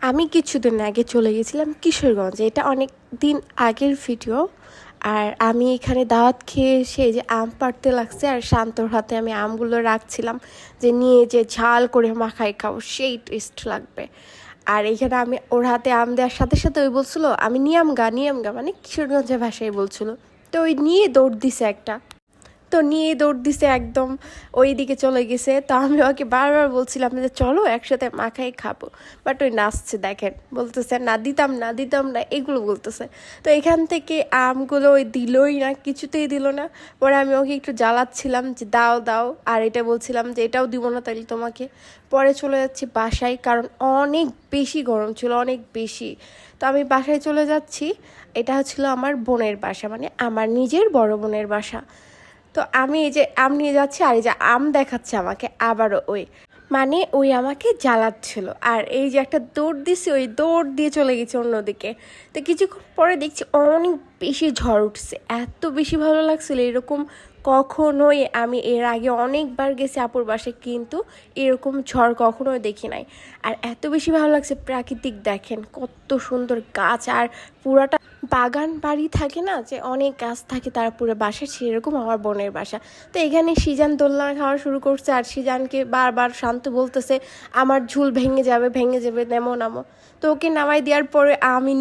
আমি কিছুদিন আগে চলে গেছিলাম কিশোরগঞ্জে। এটা অনেক দিন আগের ভিডিও। আর আমি এখানে দাওয়াত খেয়ে এসে যে আম পাড়তে লাগছে, আর শান্তর হাতে আমি আমগুলো রাখছিলাম যে নিয়ে যে ঝাল করে মাখাই খাবো, সেই টেস্ট লাগবে। আর এখানে আমি ওর হাতে আম দেওয়ার সাথে সাথে ওই বলছিল আমি নিয়ামগা মানে কিশোরগঞ্জের ভাষায় বলছিল। তো ওই নিয়ে দৌড় দিছে একটা, তো নিয়ে দৌড় দিছে একদম ওই দিকে চলে গেছে। তো আমি ওকে বারবার বলছিলাম যে চলো একসাথে মাখাই খাবো, বাট ওই নাচছে, দেখেন, বলতেছে না দিতাম না এগুলো বলতেছে। তো এখান থেকে আমগুলো ওই দিলই না, কিছুতেই দিল না। পরে আমি ওকে একটু জ্বালাচ্ছিলাম যে দাও দাও, আর এটা বলছিলাম যে এটাও দিব না তাইলে তোমাকে। পরে চলে যাচ্ছি বাসায়, কারণ অনেক বেশি গরম ছিল, অনেক বেশি। তো আমি বাসায় চলে যাচ্ছি। এটা হচ্ছিল আমার বোনের বাসা, মানে আমার নিজের বড় বোনের বাসা। তো আমি এই যে আম নিয়ে যাচ্ছি, আর এই যে আম দেখাচ্ছে আমাকে আবারও ওই, মানে ওই আমাকে জ্বালাচ্ছিল। আর এই যে একটা দৌড় দিছি, ওই দৌড় দিয়ে চলে গেছে অন্যদিকে। তো কিছুক্ষণ পরে দেখছি অনেক বেশি ঝড় উঠছে, এত বেশি ভালো লাগছিল। এরকম কখনোই আমি এর আগে অনেকবার গেছি আপুর বাসায়, কিন্তু এরকম ঝড় কখনোই দেখি নাই। আর এত বেশি ভালো লাগছে, প্রাকৃতিক দেখেন কত সুন্দর গাছ, আর পুরাটা বাগান বাড়ি থাকে না, যে অনেক গাছ থাকে তার পুরো বাসা, সেরকম আমার বোনের বাসা। তো এখানে সিজান দোলনা খাওয়া শুরু করছে, আর সিজানকে বারবার শান্ত বলতেছে আমার ঝুল ভেঙে যাবে নামো। তো ওকে নামাই দেওয়ার পরে আমি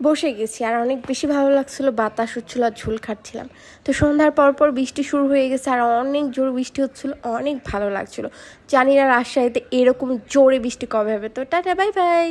বসে গেছি, আর অনেক বেশি ভালো লাগছিল, বাতাস হচ্ছিল আর ঝুল খাচ্ছিলাম। তো সন্ধ্যার পর বৃষ্টি শুরু হয়ে গেছে, আর অনেক জোর বৃষ্টি হচ্ছিল, অনেক ভালো লাগছিল। জানি না রাজশাহীতে এরকম জোরে বৃষ্টি কবে হবে। তো টাটা, বাই বাই।